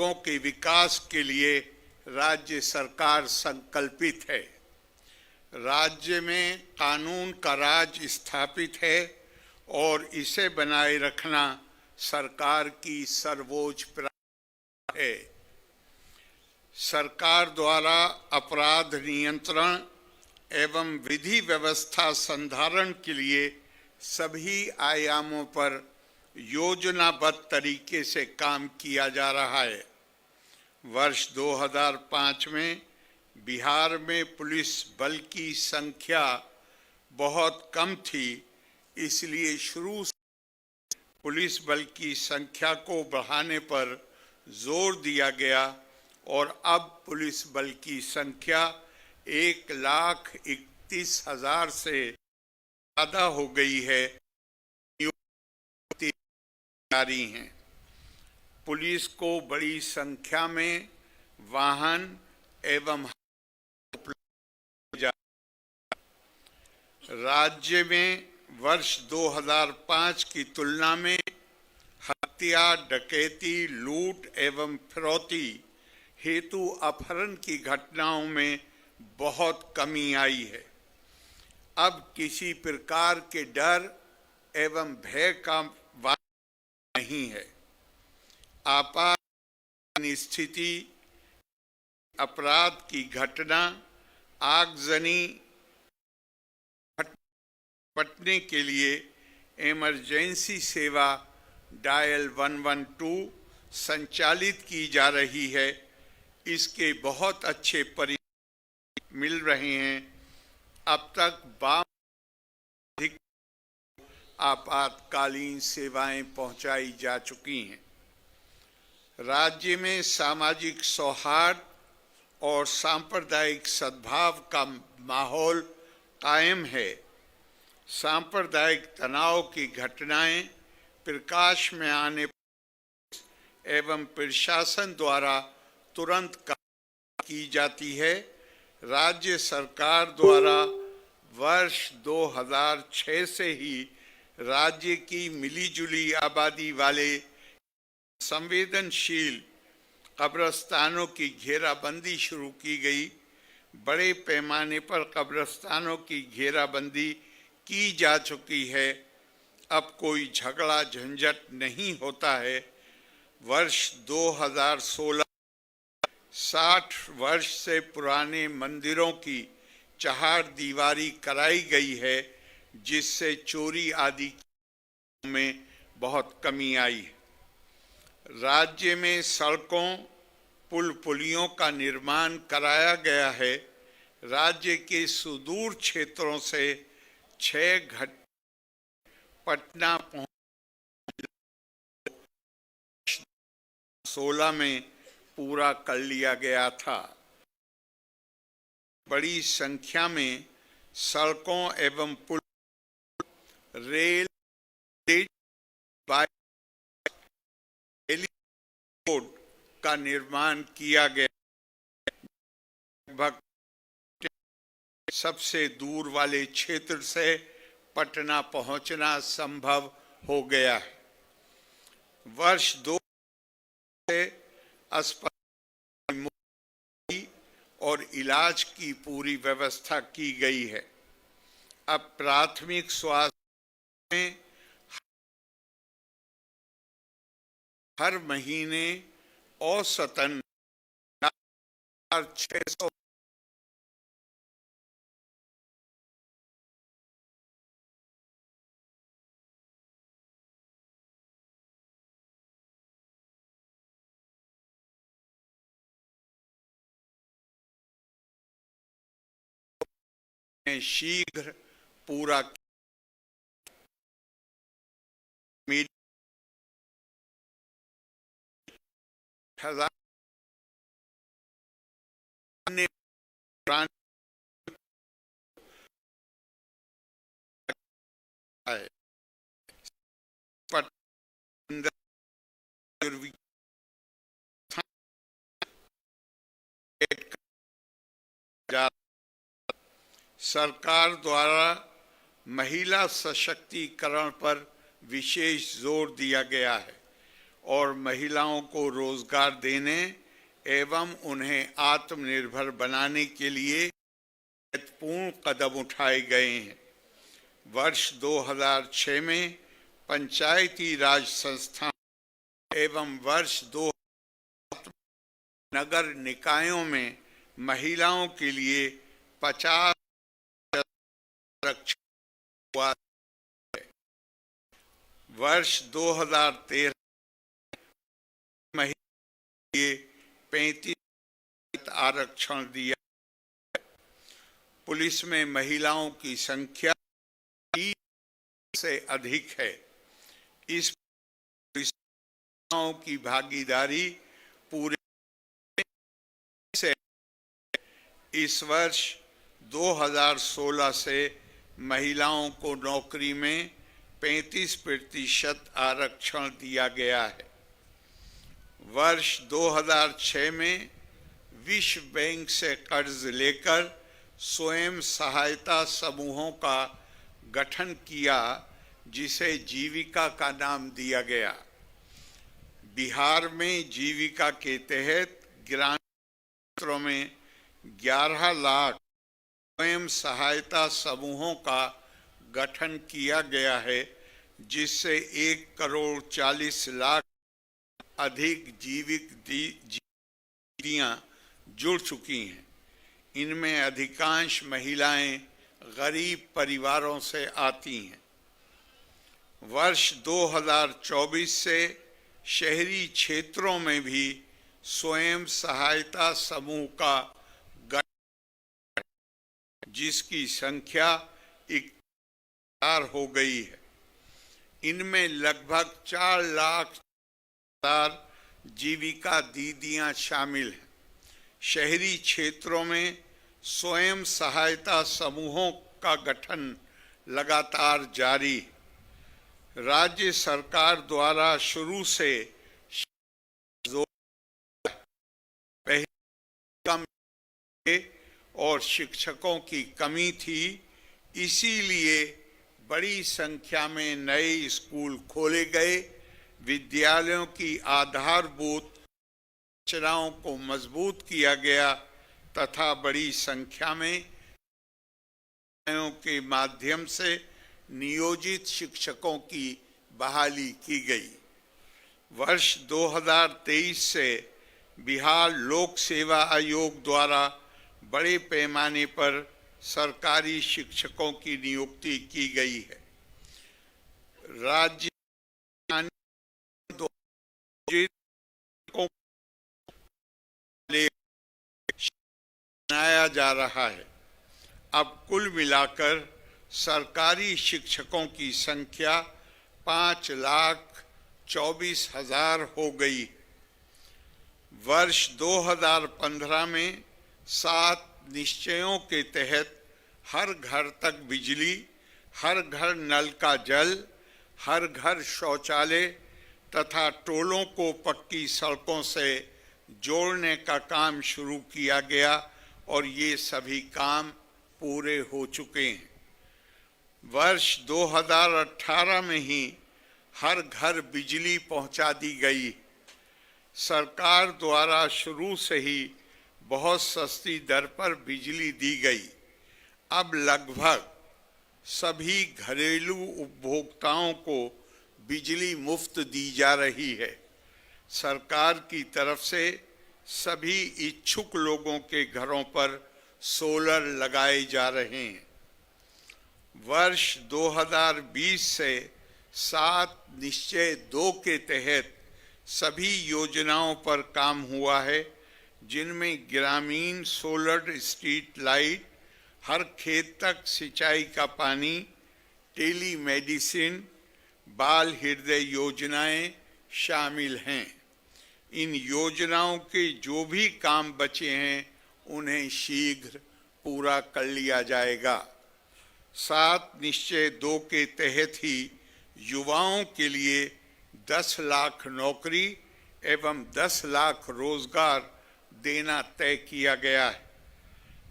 वर्गों के विकास के लिए राज्य सरकार संकल्पित है। राज्य में कानून का राज स्थापित है और इसे बनाए रखना सरकार की सर्वोच्च प्राथमिकता है। सरकार द्वारा अपराध नियंत्रण एवं विधि व्यवस्था संधारण के लिए सभी आयामों पर योजनाबद्ध तरीके से काम किया जा रहा है। वर्ष 2005 में बिहार में पुलिस बल की संख्या बहुत कम थी, इसलिए शुरू से पुलिस बल की संख्या को बढ़ाने पर जोर दिया गया और अब पुलिस बल की संख्या 1,31,000 से ज़्यादा हो गई है। जारी हैं। पुलिस को बड़ी संख्या में वाहन एवं राज्य में वर्ष 2005 की तुलना में हत्या, डकैती, लूट एवं फिरौती हेतु अपहरण की घटनाओं में बहुत कमी आई है। अब किसी प्रकार के डर एवं भय का नहीं है। आपात स्थिति, अपराध की घटना, आगजनी निपटने के लिए इमरजेंसी सेवा डायल 112 संचालित की जा रही है। इसके बहुत अच्छे परिणाम मिल रहे हैं। अब तक 52 आपातकालीन सेवाएं पहुंचाई जा चुकी हैं। राज्य में सामाजिक सौहार्द और सांप्रदायिक सद्भाव का माहौल कायम है। सांप्रदायिक तनाव की घटनाएं प्रकाश में आने एवं प्रशासन द्वारा तुरंत कार्रवाई की जाती है। राज्य सरकार द्वारा वर्ष 2006 से ही राज्य की मिलीजुली आबादी वाले संवेदनशील कब्रस्तानों की घेराबंदी शुरू की गई। बड़े पैमाने पर कब्रस्तानों की घेराबंदी की जा चुकी है। अब कोई झगड़ा झंझट नहीं होता है। वर्ष 2016 60 वर्ष से पुराने मंदिरों की चहार दीवारी कराई गई है, जिससे चोरी आदि में बहुत कमी आई है। राज्य में सड़कों, पुल पुलियों का निर्माण कराया गया है। राज्य के सुदूर क्षेत्रों से 6 घंटे पटना पहुंच 16 में पूरा कर लिया गया था। बड़ी संख्या में सड़कों एवं पुल, रेल, रोड का निर्माण किया गया। लगभग सबसे दूर वाले क्षेत्र से पटना पहुंचना संभव हो गया है। वर्ष 2 से अस्पताल और इलाज की पूरी व्यवस्था की गई है। अब प्राथमिक स्वास्थ्य में हर महीने औसतन 600 शीघ्र पूरा सरकार द्वारा महिला सशक्तिकरण पर विशेष जोर दिया गया है। और महिलाओं को रोजगार देने एवं उन्हें आत्मनिर्भर बनाने के लिए महत्वपूर्ण कदम उठाए गए हैं। वर्ष 2006 में पंचायती राज संस्थान एवं वर्ष 2007 नगर निकायों में महिलाओं के लिए 50 आरक्षण हुआ है। वर्ष 2013 महिलाओं के लिए 35 आरक्षण दिया। पुलिस में महिलाओं की संख्या 30 से अधिक है। इस महिलाओं की भागीदारी पूरे से इस वर्ष 2016 से महिलाओं को नौकरी में 35% आरक्षण दिया गया है। वर्ष 2006 में विश्व बैंक से कर्ज लेकर स्वयं सहायता समूहों का गठन किया, जिसे जीविका का नाम दिया गया। बिहार में जीविका के तहत ग्रामीण क्षेत्रों में 11 लाख स्वयं सहायता समूहों का गठन किया गया है, जिससे 1,40,00,000 अधिक जीविक दीदियां जुड़ चुकी हैं। इनमें अधिकांश महिलाएं गरीब परिवारों से आती हैं। वर्ष 2024 से शहरी क्षेत्रों में भी स्वयं सहायता समूह का गठन, जिसकी संख्या 1,000 हो गई है। इनमें लगभग 4 लाख जीविका दीदियां शामिल हैं। शहरी क्षेत्रों में स्वयं सहायता समूहों का गठन लगातार जारी है। राज्य सरकार द्वारा शुरू से पहले कम और शिक्षकों की कमी थी, इसीलिए बड़ी संख्या में नए स्कूल खोले गए। विद्यालयों की आधारभूत संरचनाओं को मजबूत किया गया तथा बड़ी संख्या में के माध्यम से नियोजित शिक्षकों की बहाली की गई। वर्ष 2023 से बिहार लोक सेवा आयोग द्वारा बड़े पैमाने पर सरकारी शिक्षकों की नियुक्ति की गई है। राज्य बनाया जा रहा है। अब कुल मिलाकर सरकारी शिक्षकों की संख्या 5,24,000 हो गई। वर्ष 2015 में 7 निश्चयों के तहत हर घर तक बिजली, हर घर नल का जल, हर घर शौचालय तथा टोलों को पक्की सड़कों से जोड़ने का काम शुरू किया गया और ये सभी काम पूरे हो चुके हैं। वर्ष 2018 में ही हर घर बिजली पहुंचा दी गई। सरकार द्वारा शुरू से ही बहुत सस्ती दर पर बिजली दी गई। अब लगभग सभी घरेलू उपभोक्ताओं को बिजली मुफ्त दी जा रही है। सरकार की तरफ से सभी इच्छुक लोगों के घरों पर सोलर लगाए जा रहे हैं। वर्ष 2020 से 7 निश्चय 2 के तहत सभी योजनाओं पर काम हुआ है, जिनमें ग्रामीण सोलर स्ट्रीट लाइट, हर खेत तक सिंचाई का पानी, टेली मेडिसिन, बाल हृदय योजनाएं शामिल हैं। इन योजनाओं के जो भी काम बचे हैं उन्हें शीघ्र पूरा कर लिया जाएगा। 7 निश्चय 2 के तहत ही युवाओं के लिए 10 लाख नौकरी एवं 10 लाख रोजगार देना तय किया गया है।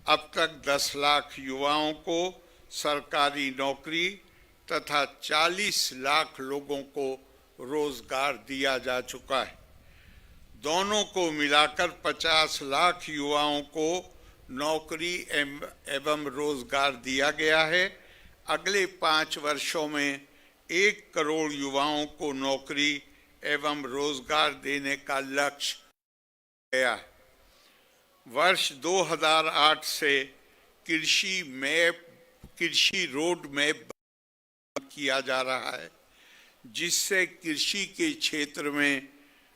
अब तक 10 लाख युवाओं को सरकारी नौकरी तथा 40 लाख लोगों को रोजगार दिया जा चुका है। दोनों को मिलाकर 50 लाख युवाओं को नौकरी एवं रोजगार दिया गया है। अगले 5 वर्षों में 1 करोड़ युवाओं को नौकरी एवं रोजगार देने का लक्ष्य गया है। वर्ष 2008 से कृषि रोड मैप किया जा रहा है, जिससे कृषि के क्षेत्र में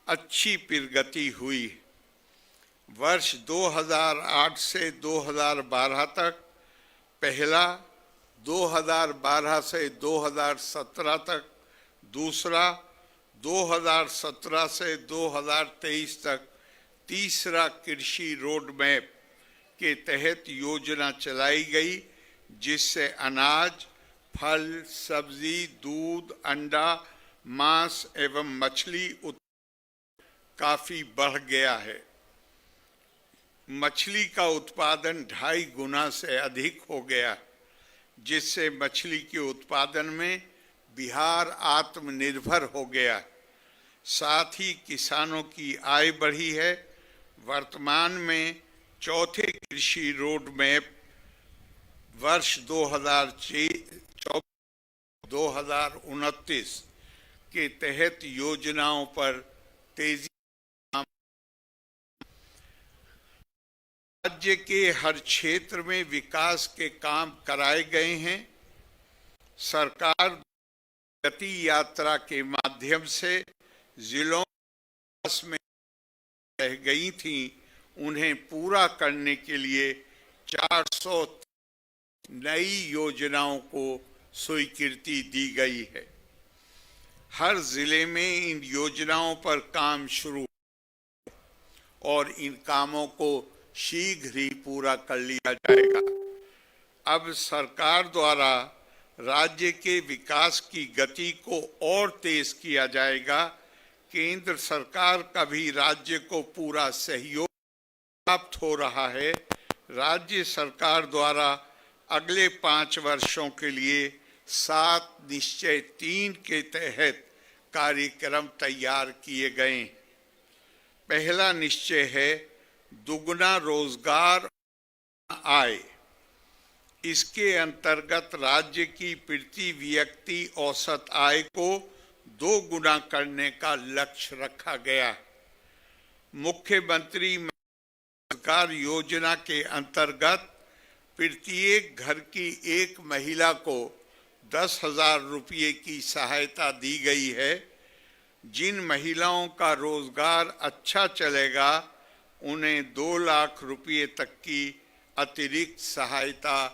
अच्छी प्रगति हुई। वर्ष 2008 से 2012 तक पहला, 2012 से 2017 तक दूसरा, 2017 से 2023 तक तीसरा कृषि रोड मैप के तहत योजना चलाई गई, जिससे अनाज, फल, सब्जी, दूध, अंडा, मांस एवं मछली काफी बढ़ गया है। मछली का उत्पादन 2.5 गुना से अधिक हो गया, जिससे मछली के उत्पादन में बिहार आत्मनिर्भर हो गया। साथ ही किसानों की आय बढ़ी है। वर्तमान में चौथे कृषि रोड मैप वर्ष 2029 के तहत योजनाओं पर तेजी। राज्य के हर क्षेत्र में विकास के काम कराए गए हैं। सरकार गति यात्रा के माध्यम से जिलों में रह गई थी, उन्हें पूरा करने के लिए 400 नई योजनाओं को स्वीकृति दी गई है। हर जिले में इन योजनाओं पर काम शुरू और इन कामों को शीघ्र ही पूरा कर लिया जाएगा। अब सरकार द्वारा राज्य के विकास की गति को और तेज किया जाएगा। केंद्र सरकार का भी राज्य को पूरा सहयोग प्राप्त हो रहा है। राज्य सरकार द्वारा अगले 5 वर्षों के लिए 7 निश्चय 3 के तहत कार्यक्रम तैयार किए गए। पहला निश्चय है दुगुना रोजगार आय। इसके अंतर्गत राज्य की प्रति व्यक्ति औसत आय को 2 गुना करने का लक्ष्य रखा गया है। मुख्यमंत्री रोजगार योजना के अंतर्गत प्रत्येक घर की एक महिला को 10,000 रुपये की सहायता दी गई है। जिन महिलाओं का रोजगार अच्छा चलेगा, उन्हें 2 लाख रुपये तक की अतिरिक्त सहायता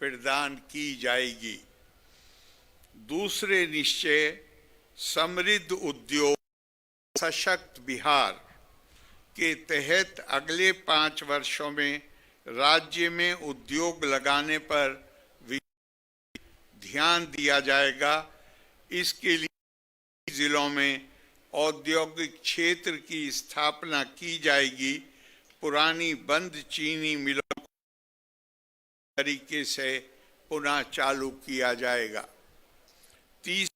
प्रदान की जाएगी। दूसरे निश्चय समृद्ध उद्योग सशक्त बिहार के तहत अगले 5 वर्षों में राज्य में उद्योग लगाने पर ध्यान दिया जाएगा। इसके लिए जिलों में औद्योगिक क्षेत्र की स्थापना की जाएगी। पुरानी बंद चीनी मिलों को तरीके से पुनः चालू किया जाएगा। तीसरा,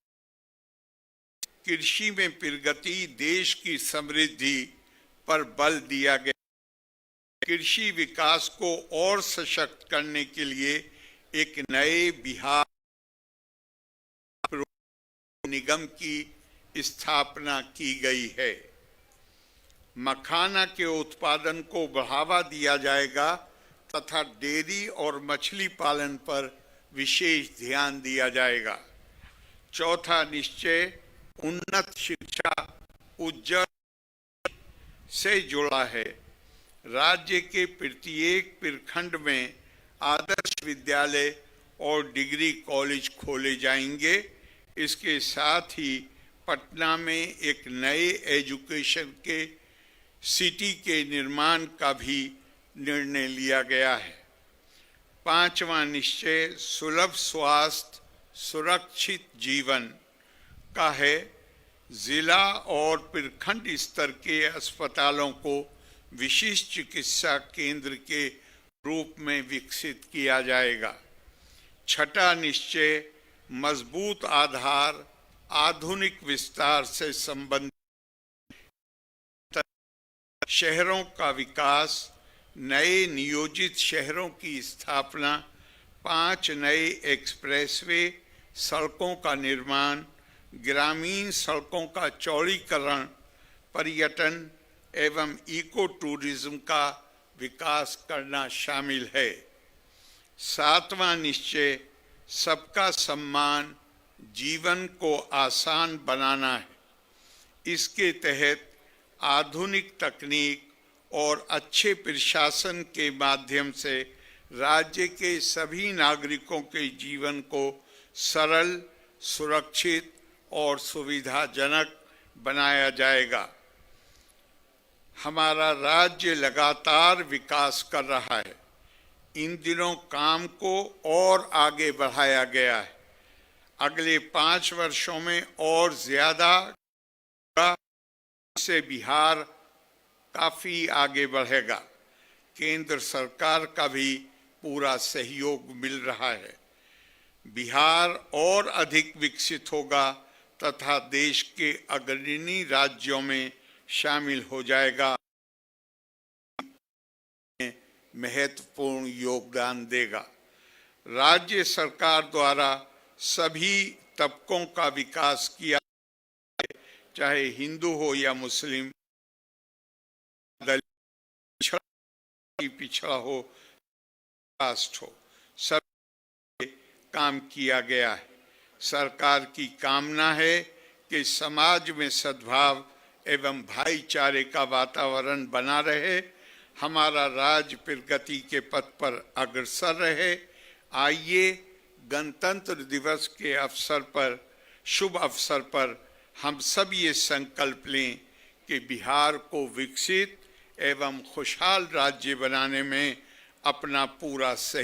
कृषि में प्रगति देश की समृद्धि पर बल दिया गया। कृषि विकास को और सशक्त करने के लिए एक नए बिहार निगम की स्थापना की गई है। मखाना के उत्पादन को बढ़ावा दिया जाएगा तथा डेयरी और मछली पालन पर विशेष ध्यान दिया जाएगा। चौथा निश्चय उन्नत शिक्षा उज्जवल से जुड़ा है। राज्य के प्रत्येक प्रखंड में आदर्श विद्यालय और डिग्री कॉलेज खोले जाएंगे। इसके साथ ही पटना में एक नए एजुकेशन के सिटी के निर्माण का भी निर्णय लिया गया है। पांचवा निश्चय सुलभ स्वास्थ्य सुरक्षित जीवन का है। जिला और प्रखंड स्तर के अस्पतालों को विशिष्ट चिकित्सा केंद्र के रूप में विकसित किया जाएगा। छठा निश्चय मजबूत आधार आधुनिक विस्तार से संबंधित शहरों का विकास, नए नियोजित शहरों की स्थापना, 5 नए एक्सप्रेसवे, सड़कों का निर्माण, ग्रामीण सड़कों का चौड़ीकरण, पर्यटन एवं इको टूरिज्म का विकास करना शामिल है। 7वां निश्चय सबका सम्मान, जीवन को आसान बनाना है। इसके तहत आधुनिक तकनीक और अच्छे प्रशासन के माध्यम से राज्य के सभी नागरिकों के जीवन को सरल, सुरक्षित और सुविधाजनक बनाया जाएगा। हमारा राज्य लगातार विकास कर रहा है। इन दिनों काम को और आगे बढ़ाया गया है। अगले 5 वर्षों में और ज्यादा से बिहार काफी आगे बढ़ेगा। केंद्र सरकार का भी पूरा सहयोग मिल रहा है। बिहार और अधिक विकसित होगा तथा देश के अग्रणी राज्यों में शामिल हो जाएगा, महत्वपूर्ण योगदान देगा। राज्य सरकार द्वारा सभी तबकों का विकास किया, चाहे हिंदू हो या मुस्लिम, दलित पिछड़ा हो, कास्ट हो, सब काम किया गया है। सरकार की कामना है कि समाज में सद्भाव एवं भाईचारे का वातावरण बना रहे, हमारा राज्य प्रगति के पथ पर अग्रसर रहे। आइए गणतंत्र दिवस के अवसर पर, शुभ अवसर पर हम सब ये संकल्प लें कि बिहार को विकसित एवं खुशहाल राज्य बनाने में अपना पूरा सहयोग